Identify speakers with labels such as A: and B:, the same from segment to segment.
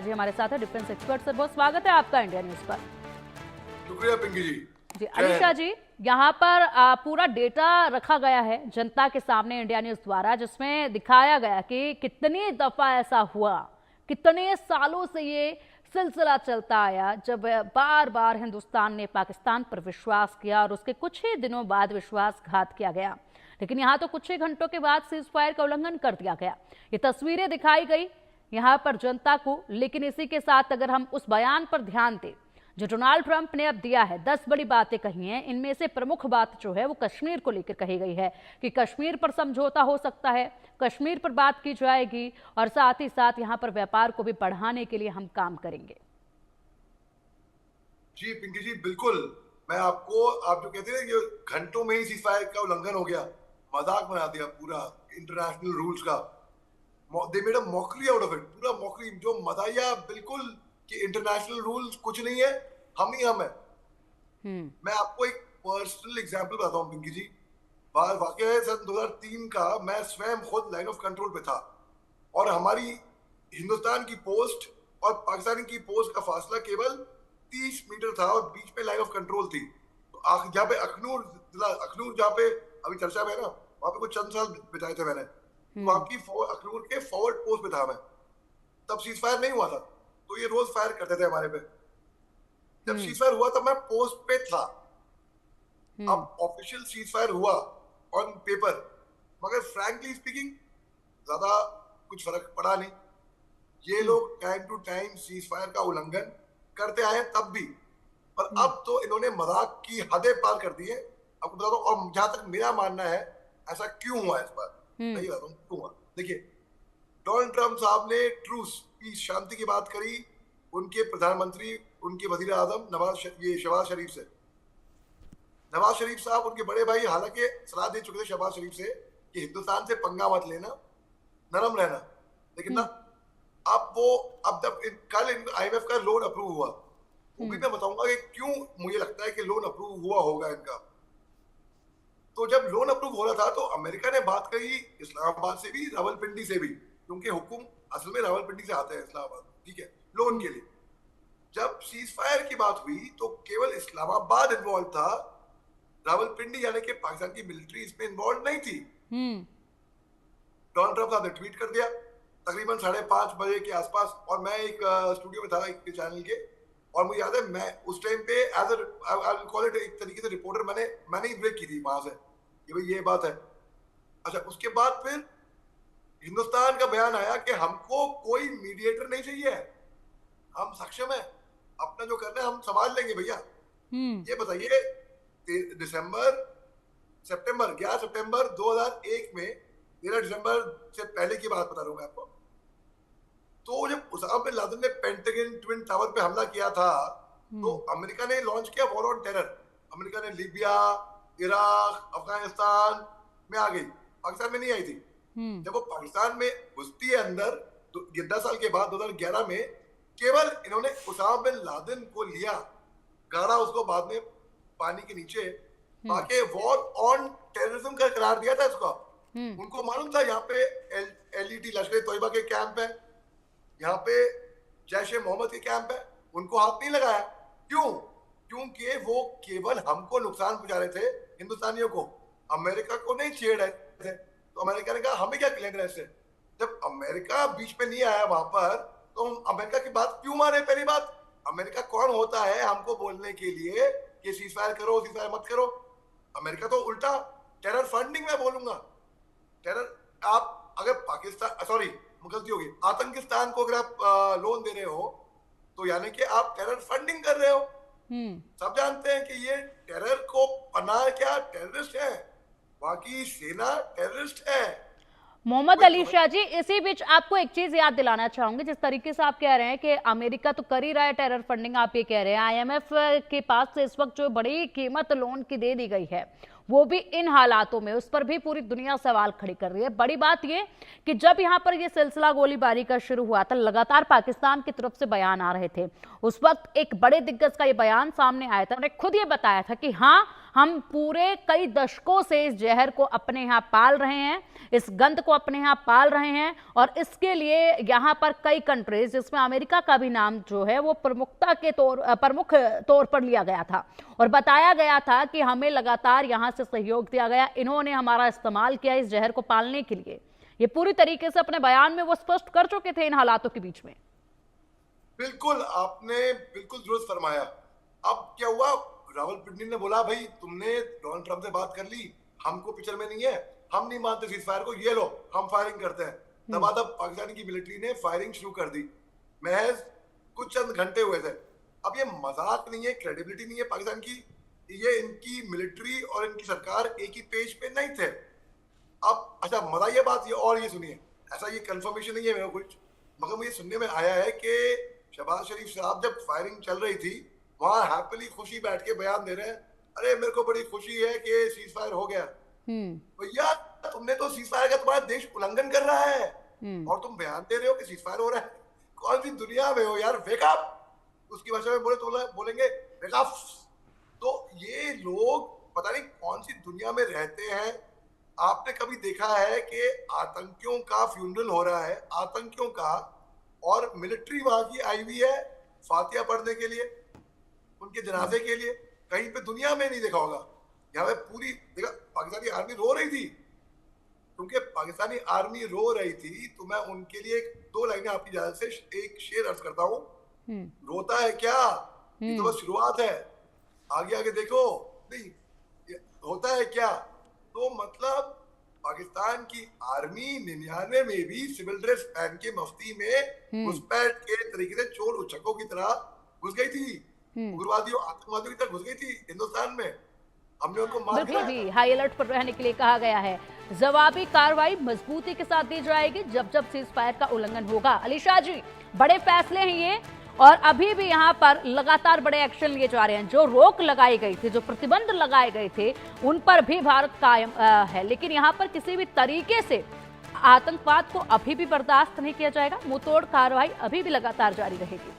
A: जी हमारे साथ है, डिफेंस एक्सपर्ट। सर बहुत स्वागत है आपका इंडिया न्यूज पर।
B: शुक्रिया पिंकी जी।
A: जी अलीशा जी, यहाँ पर पूरा डेटा रखा गया है जनता के सामने इंडिया न्यूज द्वारा, जिसमें दिखाया गया कि कितनी दफा ऐसा हुआ, कितने सालों से ये सिलसिला चलता आया जब बार बार हिंदुस्तान ने पाकिस्तान पर विश्वास किया और उसके कुछ ही दिनों बाद विश्वासघात किया गया। लेकिन यहाँ तो कुछ ही घंटों के बाद सीज फायर का उल्लंघन कर दिया गया। ये तस्वीरें दिखाई गई यहाँ पर जनता को। लेकिन इसी के साथ अगर हम उस बयान पर ध्यान दें जो डोनाल्ड ट्रंप ने अब दिया है, 10 बड़ी बातें कही हैं, इनमें से प्रमुख बात जो है वो कश्मीर को लेकर कही गई है कि कश्मीर पर समझौता हो सकता है, कश्मीर पर बात की जाएगी और साथ ही साथ यहाँ पर व्यापार को भी बढ़ाने के लिए हम काम करेंगे।
B: जी पिंकी जी, बिल्कुल। मैं आपको, आप जो कहते हैं कि घंटों में ही सीज फायर का उल्लंघन हो गया, मजाक बना दिया पूरा इंटरनेशनल रूल्स का। They made a mockery out of it, पूरा मॉकरी, जो मजाया बिल्कुल कि इंटरनेशनल रूल्स कुछ नहीं है, हम ही हम है। मैं आपको एक पर्सनल एग्जांपल बताता हूँ पिंकी जी। वाकया है सन 2003 का, मैं स्वयं खुद लाइन ऑफ कंट्रोल पे था और हमारी हिंदुस्तान की पोस्ट और पाकिस्तान की पोस्ट का फासला केवल 30 मीटर था और बीच में लाइन ऑफ कंट्रोल थी। तो जहाँ पे अखनूर जहाँ पे अभी चर्चा में है ना, वहाँ पे कुछ चंद साल बिताए थे मैंने। वहाँ की अखनूर के फॉरवर्ड पोस्ट पे था मैं, तब सीज फायर नहीं हुआ था, तो ये रोज फायर करते थे हमारे पे। जब सीज फायर हुआ तब मैं पोस्ट पे था। अब ऑफिशियल सीज फायर हुआ ऑन पेपर, मगर फ्रैंकली स्पीकिंग ज्यादा कुछ फर्क पड़ा नहीं। ये लोग time to time ceasefire का उल्लंघन करते आए तब भी, और अब तो इन्होंने मजाक की हदें पार कर दी है। आपको बता दो, और जहां तक मेरा मानना है ऐसा क्यों हुआ इस बार, नहीं बताता हूँ क्यों हुआ। देखिए, डोनाल्ड ट्रंप साहब ने ट्रूस, पीस, शांति की बात करी उनके प्रधानमंत्री, उनके वजीर आजम शहबाज शरीफ से। नवाज शरीफ साहब, उनके बड़े भाई, हालांकि सलाह दे चुके थे शहबाज शरीफ से कि हिंदुस्तान से पंगा मत लेना, नरम रहना। लेकिन ना, अब जब कल IMF का लोन अप्रूव हुआ, वो भी मैं बताऊंगा कि क्यों मुझे लगता है कि लोन अप्रूव हुआ होगा इनका। तो जब लोन अप्रूव हो रहा था तो अमेरिका ने बात करी इस्लामाबाद से भी, रावलपिंडी से भी, क्योंकि हुक्म असल में रावलपिंडी से आते हैं इस्लामाबाद, ठीक है, लोन के लिए। जब सीज फायर की बात हुई तो केवल इस्लामाबाद इन्वॉल्व था, रावलपिंडी यानी कि पाकिस्तान की मिलिट्री इसमें इन्वॉल्व नहीं थी। डोनाल्ड ट्रंप साहब ने ट्वीट कर दिया तकरीबन 5:30 बजे के आसपास, और मैं एक स्टूडियो में था एक चैनल के, और मुझे याद है मैं उस टाइम पे एज कॉल इट एक तरीके से रिपोर्टर मैंने ही ब्रेक की थी वहां से कि भाई ये बात है। अच्छा, उसके बाद फिर हिंदुस्तान का बयान आया कि हमको कोई मीडिएटर नहीं चाहिए, हम सक्षम है, अपना जो करना है हम संभाल लेंगे भैया। ये बताइए, सितंबर 11 सितंबर 2001 में, 13 दिसंबर से पहले की बात बता रहा हूं मैं आपको। तो जब उसामा बिन लादेन ने पेंटागन ट्विन टावर पे हमला किया था, तो अमेरिका ने लॉन्च किया वॉर ऑन टेरर। अमेरिका ने लीबिया, इराक, अफगानिस्तान में आ गई, पाकिस्तान में नहीं आई थी। जब वो पाकिस्तान में घुसती है अंदर 10 साल के बाद 2011 में, केवल इन्होंने उसामा बिन लादेन को लिया, गाड़ा उसको बाद में पानी के नीचे, बाकी वॉर ऑन टेररिज्म का करार दिया था इसको। उनको मालूम था यहाँ पे LET लश्कर तोयबा के कैंप है, यहाँ पे जैश ए मोहम्मद के कैंप है, उनको हाथ नहीं लगाया। क्यों? क्योंकि वो केवल हमको नुकसान पहुंचा रहे थे, हिंदुस्तानियों को, अमेरिका को नहीं छेड़ रहे थे। तो अमेरिका ने कहा हमें क्या लेना इससे। जब अमेरिका बीच में नहीं आया वहां पर, तो हम अमेरिका की बात क्यों माने। पहली बात, अमेरिका कौन होता है हमको बोलने के लिए कि सीज फायर करो, सीज फायर मत करो। अमेरिका तो उल्टा टेरर फंडिंग में बोलूंगा। टेरर, आप अगर पाकिस्तान, सॉरी गलती होगी, आतंकिस्तान को अगर आप लोन दे रहे हो तो यानी कि आप टेरर फंडिंग कर रहे हो। सब जानते हैं कि ये टेरर को पनाह क्या, टेररिस्ट है, वहां की सेना टेररिस्ट है।
A: मोहम्मद अली शाह जी, इसी बीच आपको एक चीज याद दिलाना चाहूंगी, जिस तरीके से आप कह रहे हैं कि अमेरिका तो कर ही रहा है टेरर फंडिंग, आप ये कह रहे हैं IMF के पास से इस वक्त जो बड़ी कीमत लोन की दे दी गई है, वो भी इन हालातों में, उस पर भी पूरी दुनिया सवाल खड़ी कर रही है। बड़ी बात ये कि जब यहाँ पर ये सिलसिला गोलीबारी का शुरू हुआ था, लगातार पाकिस्तान की तरफ से बयान आ रहे थे। उस वक्त एक बड़े दिग्गज का ये बयान सामने आया था, उन्होंने खुद ये बताया था कि हाँ, हम पूरे कई दशकों से इस जहर को अपने यहाँ पाल रहे हैं, इस गंध को अपने यहाँ पाल रहे हैं, और इसके लिए यहाँ पर कई कंट्रीज, जिसमें अमेरिका का भी नाम जो है वो प्रमुख तौर पर लिया गया था और बताया गया था कि हमें लगातार यहाँ से सहयोग दिया गया, इन्होंने हमारा इस्तेमाल किया इस जहर को पालने के लिए। ये पूरी तरीके से अपने बयान में वो स्पष्ट कर चुके थे इन हालातों के बीच में।
B: बिल्कुल, आपने बिल्कुल दुरुस्त फरमाया। अब क्या हुआ, रावलपिंडी ने बोला भाई तुमने डोनाल्ड ट्रंप से बात कर ली, हमको पिक्चर में नहीं है, हम नहीं मानते सीज फायर को, ये लो हम फायरिंग करते हैं। तब पाकिस्तान की मिलिट्री ने फायरिंग शुरू कर दी, महज कुछ चंद घंटे हुए थे। अब ये मजाक नहीं है, क्रेडिबिलिटी नहीं है पाकिस्तान की, ये इनकी मिलिट्री और इनकी सरकार एक ही पेज पे नहीं थे। अब अच्छा मजा ये बात, ये और ये सुनिए, ऐसा ये कंफर्मेशन नहीं है मेरा कुछ, मगर मुझे सुनने में आया है कि शहबाज शरीफ साहब जब फायरिंग चल रही थी वहां हैप्पीली खुशी बैठ के बयान दे रहे हैं, अरे मेरे को बड़ी खुशी है कि सीज फायर हो गया। भैया तुमने तो सीज फायर का तुम्हारा देश उल्लंघन कर रहा है और तुम बयान दे रहे हो कि सीज फायर हो रहा है। कौन सी दुनिया में हो यार, वेक अप। उसकी भाषा में बोले तो बोलेंगे वेक अप। तो ये लोग पता नहीं कौन सी दुनिया में रहते हैं। आपने कभी देखा है कि आतंकियों का फ्यूनरल हो रहा है, आतंकियों का, और मिलिट्री वहां की आई हुई है फातिहा पढ़ने के लिए, उनके जनाजे के लिए? कहीं पे दुनिया में नहीं देखा होगा। यहाँ पे पूरी देखा पाकिस्तानी आर्मी रो रही थी, क्योंकि पाकिस्तानी आर्मी रो रही थी तो मैं उनके लिए दो लाइनें आपकी इजाजत से एक शेर अर्ज करता हूँ। रोता है क्या, ये तो बस शुरुआत है, आगे आगे देखो। नहीं होता है क्या, तो मतलब पाकिस्तान की आर्मी 99 में भी सिविल ड्रेस पहन के मफ्ती में घुसपैठ के तरीके से चोर उचकों की तरह घुस गई थी, उग्रवादियों आतंकवादियों की तरह घुस गई थी हिंदुस्तान में। हमने उनको मार दिया।
A: बिल्कुल भी हाई अलर्ट पर रहने के लिए कहा गया है। जवाबी कार्रवाई मजबूती के साथ दी जाएगी जब जब सीज फायर का उल्लंघन होगा। अली शाह जी, बड़े फैसले हैं ये, और अभी भी यहाँ पर लगातार बड़े एक्शन लिए जा रहे हैं। जो रोक लगाई गई थी, जो प्रतिबंध लगाए गए थे, उन पर भी भारत कायम है, लेकिन यहाँ पर किसी भी तरीके से आतंकवाद को अभी भी बर्दाश्त नहीं किया जाएगा। मुंहतोड़ कार्रवाई अभी भी लगातार जारी रहेगी।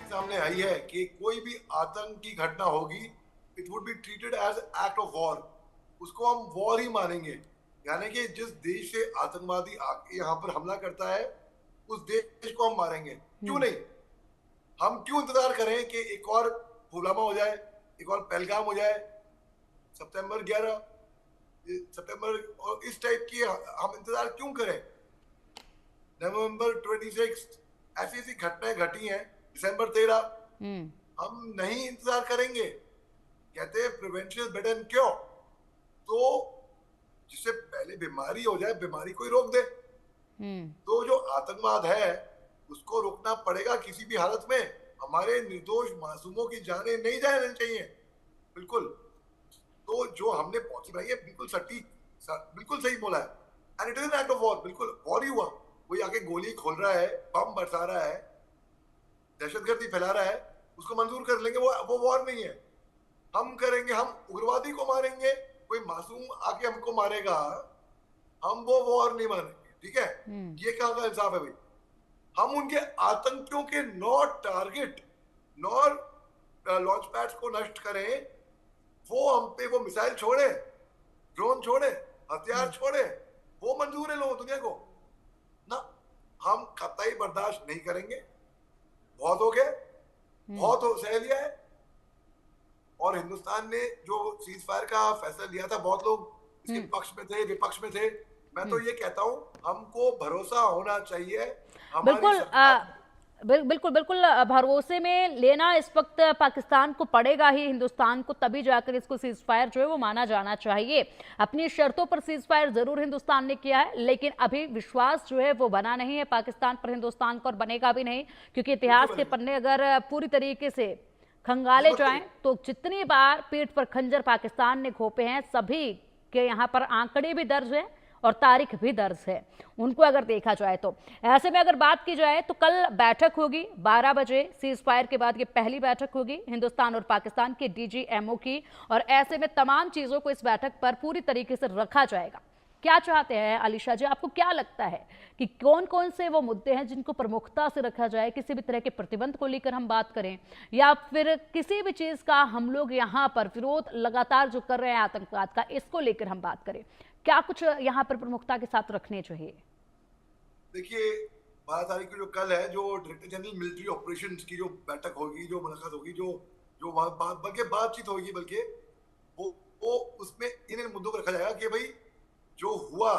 B: सामने आई है कि कोई भी आतंक की घटना होगी, it would be treated as act of war, उसको हम वॉर ही मानेंगे। यानी कि जिस देश से आतंकवादी आके यहाँ पर हमला करता है उस देश को हम मारेंगे। क्यों नहीं, हम क्यों इंतजार करें कि एक और पुलवामा हो जाए, एक और पहलगाम हो जाए, सितंबर 11 सितंबर और इस टाइप की हम इंतजार क्यों करें? नवंबर 26 ऐसी ऐसी घटनाएं घटी हैं, दिसंबर 13 हम नहीं इंतजार करेंगे। कहते हैं prevention is better than cure. तो जिससे पहले बीमारी हो जाए, बीमारी को ही रोक दे। तो जो आतंकवाद है उसको रोकना पड़ेगा किसी भी हालत में। हमारे निर्दोष मासूमों की जानें नहीं जानी चाहिए, बिल्कुल। तो जो हमने पॉलिसी बनाई है बिल्कुल सटीक, बिल्कुल सही बोला है, and it is an act of war. बिल्कुल वॉर ही हुआ। कोई आके गोली खोल रहा है, बम बरसा रहा है, दहशतगर्दी फैला रहा है, उसको मंजूर कर लेंगे, वो वॉर नहीं है। हम करेंगे, हम उग्रवादी को मारेंगे, कोई मासूम आके हमको मारेगा, हम वो वॉर नहीं मानेंगे। ठीक है, ये कहाँ का इंसाफ है भाई? हम उनके आतंकियों के not target, not launch pads को नष्ट करें, वो हम पे वो मिसाइल छोड़े, ड्रोन छोड़े, हथियार छोड़े, वो मंजूर है लोगों दुनिया को ना। हम कतई बर्दाश्त नहीं करेंगे। बहुत हो गया, बहुत हो सह लिया है। और हिंदुस्तान ने जो सीज फायर का फैसला लिया था, बहुत लोग इसके पक्ष में थे, विपक्ष में थे। मैं तो ये कहता हूँ हमको भरोसा होना चाहिए।
A: बिल्कुल भरोसे में लेना इस वक्त पाकिस्तान को पड़ेगा ही, हिंदुस्तान को, तभी जाकर इसको सीज फायर जो है वो माना जाना चाहिए। अपनी शर्तों पर सीज फायर जरूर हिंदुस्तान ने किया है, लेकिन अभी विश्वास जो है वो बना नहीं है पाकिस्तान पर, हिंदुस्तान को, और बनेगा भी नहीं। क्योंकि इतिहास के पन्ने अगर पूरी तरीके से खंगाले जाएं तो जितनी बार पीठ पर खंजर पाकिस्तान ने घोंपे हैं, सभी के यहाँ पर आंकड़े भी दर्ज है और तारीख भी दर्ज है, उनको अगर देखा जाए तो। ऐसे में अगर बात की जाए तो कल बैठक होगी 12 बजे, सीज फायर के बाद ये पहली बैठक होगी हिंदुस्तान और पाकिस्तान के DGMO की, और ऐसे में तमाम चीजों को इस बैठक पर पूरी तरीके से रखा जाएगा। क्या चाहते हैं अलीशा जी? आपको क्या लगता है कि कौन कौन से वो मुद्दे हैं जिनको प्रमुखता से रखा जाए? किसी भी तरह के प्रतिबंध को लेकर हम बात करें या फिर किसी भी चीज का हम लोग यहाँ पर विरोध लगातार जो कर रहे हैं आतंकवाद का, इसको लेकर हम बात करें, क्या कुछ यहाँ पर प्रमुखता के साथ रखने चाहिए?
B: देखिए, 12 तारीख को जो कल है, जो डायरेक्टर जनरल मिलिट्री ऑपरेशंस की जो बैठक होगी, जो मुलाकात होगी, जो जो बल्कि बातचीत होगी, बल्कि वो वो उसमें इन मुद्दों को रखा जाएगा कि भाई जो हुआ,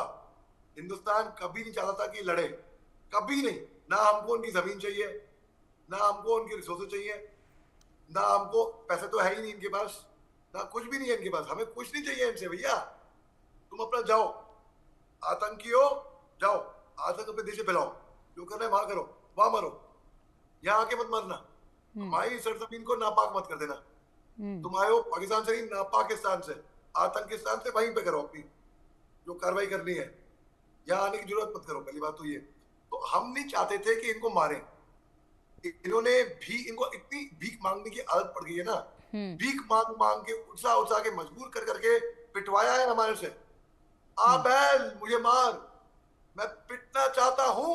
B: हिंदुस्तान कभी नहीं चाहता था कि लड़े, कभी नहीं। ना हमको उनकी जमीन चाहिए, ना हमको उनकी रिसोर्सेज चाहिए, ना हमको पैसे तो है ही नहीं इनके पास, ना कुछ भी नहीं है इनके पास। हमें कुछ नहीं चाहिए इनसे। भैया तुम अपना जाओ, आतंकी हो, जाओ आतंक अपने देश में फैलाओ, जो करना है वहां करो, वहां मरो, यहाँ आके मत मरना, हमारी सरजमीन को नापाक मत कर देना। तुम आए हो पाकिस्तान से नहीं, नापाकिस्तान से, आतंकिस्तान से, वहीं पे करो अपनी जो कार्रवाई करनी है, यहाँ आने की जरूरत मत करो। पहली बात तो ये। तो हम नहीं चाहते थे कि इनको मारें, इन्होंने भी, इनको इतनी भीख मांगने की आदत पड़ गई है ना, भीख मांग मांग के, उठा उठा के, मजबूर कर करके पिटवाया है हमारे से। आ बैल मुझे मार, मैं पिटना चाहता हूं,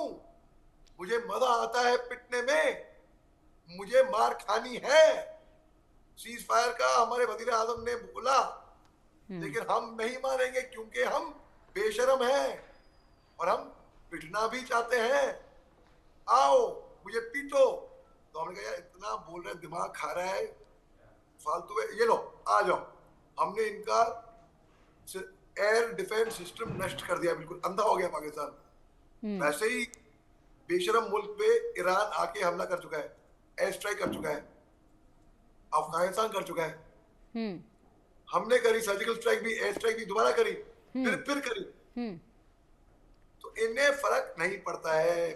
B: मुझे मजा आता है पिटने में, मुझे मार खानी है। सीज फायर का हमारे वजीर आजम ने बोला, लेकिन हम नहीं मारेंगे क्योंकि हम बेशरम हैं और हम पिटना भी चाहते हैं। आओ मुझे पीटो। तो हमने कहा यार इतना बोल रहे, दिमाग खा रहा है फालतू में, ये लो आ जाओ। हमने इनका एयर डिफेंस सिस्टम नष्ट कर दिया, बिल्कुल अंधा हो गया पाकिस्तान। वैसे ही बेशरम मुल्क पे ईरान आके हमला कर चुका है, एयर स्ट्राइक कर चुका है, अफगानिस्तान कर चुका है, हमने करी सर्जिकल स्ट्राइक भी, एयर स्ट्राइक भी दोबारा करी, फिर करी। तो इन्हें फर्क नहीं पड़ता है,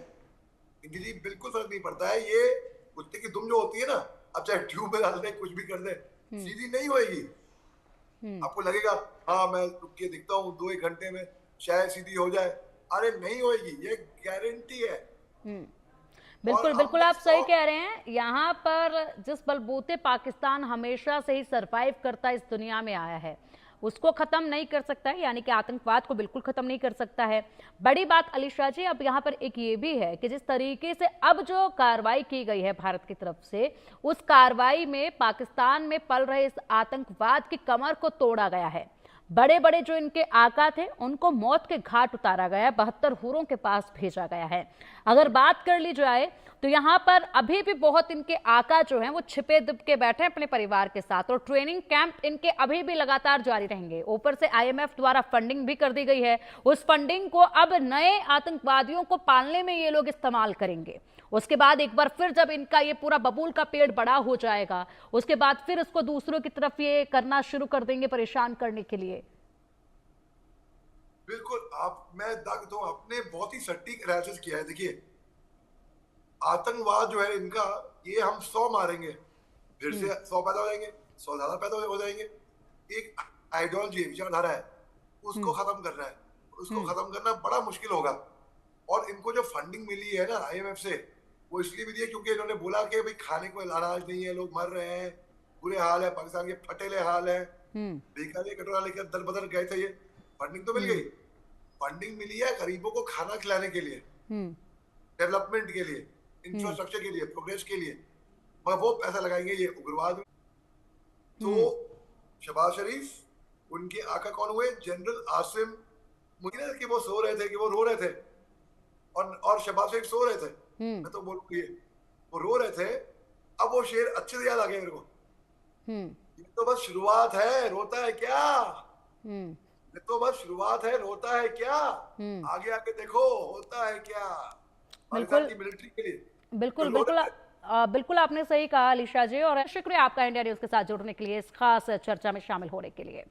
B: इनकी जी बिल्कुल फर्क नहीं पड़ता है। ये कुत्ते की दुम जो होती है ना, अब चाहे ट्यूब में डाल दे, कुछ भी कर दे, सीधी नहीं होएगी। आपको लगेगा हाँ मैं रुक के दिखता हूँ 2-1 घंटे में शायद सीधी हो जाए, अरे नहीं होएगी, ये गारंटी है।
A: बिल्कुल बिल्कुल आप सही कह रहे हैं। यहाँ पर जिस बलबूते पाकिस्तान हमेशा से ही सरवाइव करता इस दुनिया में आया है, उसको खत्म नहीं कर सकता है, यानी कि आतंकवाद को बिल्कुल खत्म नहीं कर सकता है। बड़ी बात अलीशा जी, अब यहाँ पर एक ये भी है कि जिस तरीके से अब जो कार्रवाई की गई है भारत की तरफ से, उस कार्रवाई में पाकिस्तान में पल रहे इस आतंकवाद की कमर को तोड़ा गया है। बड़े बड़े जो इनके आका थे उनको मौत के घाट उतारा गया है, 72 हूरों के पास भेजा गया है। अगर बात कर ली जाए तो यहाँ पर अभी भी बहुत इनके आका जो हैं वो छिपे दुब के बैठे हैं अपने परिवार के साथ, और ट्रेनिंग कैंप इनके अभी भी लगातार जारी रहेंगे। ऊपर से IMF द्वारा फंडिंग भी कर दी गई है, उस फंडिंग को अब नए आतंकवादियों को पालने में ये लोग इस्तेमाल करेंगे। उसके बाद एक बार फिर जब इनका ये पूरा बबूल का पेड़ बड़ा हो जाएगा, उसके बाद फिर इसको दूसरों की तरफ ये करना शुरू कर देंगे, परेशान करने के लिए।
B: बिल्कुल, मैं तो आपने बहुत ही सटीक एनालिसिस किया है। देखिए आतंकवाद जो है इनका, ये हम 100 मारेंगे, फिर से 100 पैदा हो जाएंगे, 100 ज्यादा पैदा हो जाएंगे। एक आइडियोलॉजी है, विचारधारा है, उसको खत्म करना है। उसको खत्म करना बड़ा मुश्किल होगा। और इनको जो फंडिंग मिली है ना IMF से, वो इसलिए मिली है क्योंकि इन्होंने बोला कि भाई खाने को अनाज नहीं है, लोग मर रहे हैं, बुरे हाल है, पाकिस्तान के फटेले हाल है, बेकारी कटोरा लेकर दर बदर गए थे। ये फंडिंग तो मिल गई, फंडिंग मिली है गरीबों को खाना खिलाने के लिए, डेवलपमेंट के लिए, इंफ्रास्ट्रक्चर के लिए, प्रोग्रेस के लिए, मगर वो पैसा लगाएंगे ये उग्रवाद में। तो शहबाज शरीफ, उनके आका कौन हुए? जनरल आसिम मुनीर, कि वो सो रहे थे, कि वो रो रहे थे, और शहबाज शरीफ सो रहे थे। मैं तो बोलूँ ये वो रो रहे थे। अब वो शेर अच्छे से याद आ गया मेरे को। ये तो बस शुरुआत है, रोता है क्या? ये तो बस शुरुआत है, रोता है क्या? आगे आके देखो होता है क्या पाकिस्तान की मिलिट्री के लिए।
A: बिल्कुल बिल्कुल बिल्कुल आपने सही कहा अलीशा जी, और शुक्रिया आपका इंडिया न्यूज के साथ जुड़ने के लिए, इस खास चर्चा में शामिल होने के लिए।